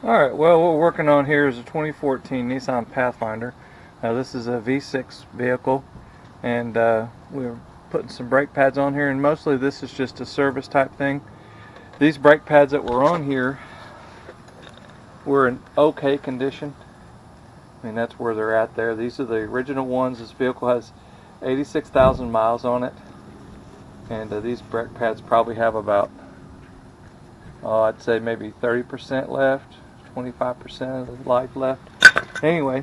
Alright, well, what we're working on here is a 2014 Nissan Pathfinder. This is a V6 vehicle, and we're putting some brake pads on here, and mostly this is just a service type thing. These brake pads that were on here were in okay condition. I mean, that's where they're at there. These are the original ones. This vehicle has 86,000 miles on it, and these brake pads probably have about, I'd say maybe 30% left, 25% of the life left. Anyway,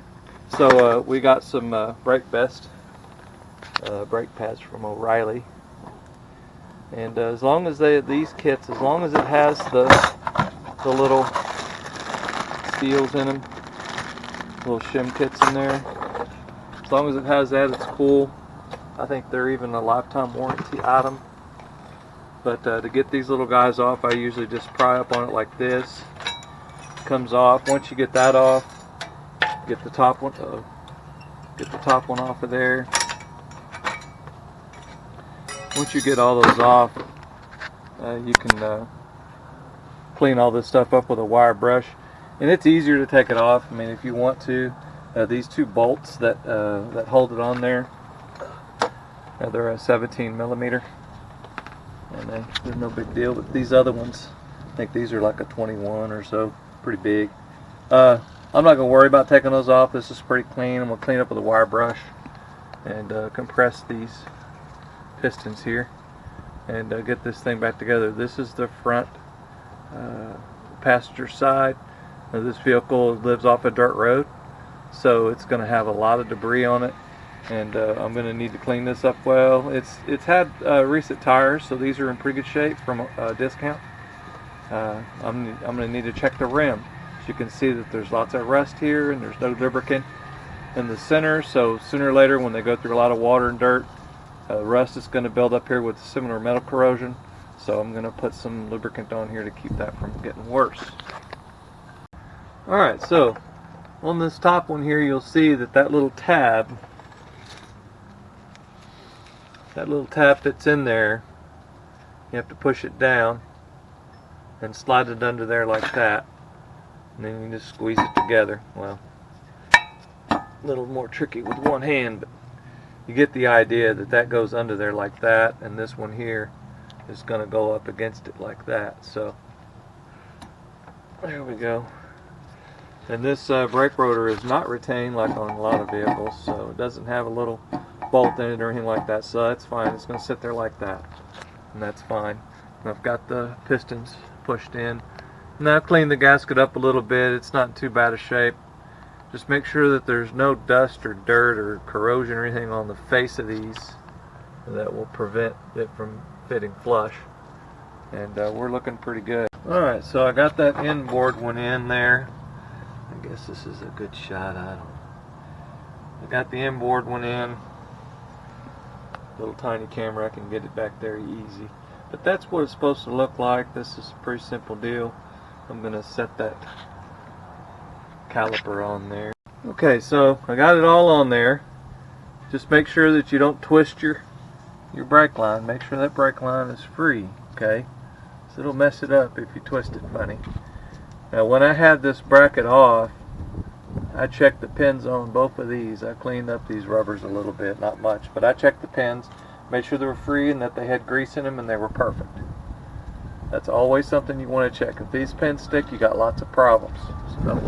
so we got some Brake Best brake pads from O'Reilly, and as long as these kits, as long as it has the little seals in them, little shim kits in there, as long as it has that, it's cool. I think they're even a lifetime warranty item. But to get these little guys off, I usually just pry up on it like this. Comes off. Once you get that off, get the top one off of there. Once you get all those off, you can clean all this stuff up with a wire brush, and it's easier to take it off. I mean, if you want to, these two bolts that hold it on there, they're a 17 millimeter, and they're no big deal. But these other ones, I think these are like a 21 or so, pretty big. I'm not going to worry about taking those off. This is pretty clean. I'm going to clean up with a wire brush and compress these pistons here and get this thing back together. This is the front passenger side. Now, this vehicle lives off a dirt road, so it's going to have a lot of debris on it, and I'm going to need to clean this up well. It's had recent tires, so these are in pretty good shape from a discount. I'm going to need to check the rim. As you can see that there's lots of rust here, and there's no lubricant in the center, so sooner or later when they go through a lot of water and dirt, rust is going to build up here with similar metal corrosion, so I'm going to put some lubricant on here to keep that from getting worse. Alright, so on this top one here, you'll see that little tab that's in there, you have to push it down and slide it under there like that, and then you just squeeze it together. Well, a little more tricky with one hand, but you get the idea that goes under there like that, and this one here is going to go up against it like that. So there we go. And this brake rotor is not retained like on a lot of vehicles, so it doesn't have a little bolt in it or anything like that, so that's fine. It's going to sit there like that, and that's fine. And I've got the pistons pushed in. Now I've cleaned the gasket up a little bit. It's not in too bad a shape. Just make sure that there's no dust or dirt or corrosion or anything on the face of these that will prevent it from fitting flush. And we're looking pretty good. Alright, so I got that inboard one in there. I guess this is a good shot. I got the inboard one in. Little tiny camera, I can get it back there easy. But that's what it's supposed to look like. This is a pretty simple deal. I'm going to set that caliper on there. Okay, so I got it all on there. Just make sure that you don't twist your brake line. Make sure that brake line is free, okay? So it'll mess it up if you twist it funny. Now when I had this bracket off, I checked the pins on both of these. I cleaned up these rubbers a little bit, not much, but I checked the pins, made sure they were free and that they had grease in them and they were perfect. That's always something you want to check. If these pins stick, you got lots of problems. So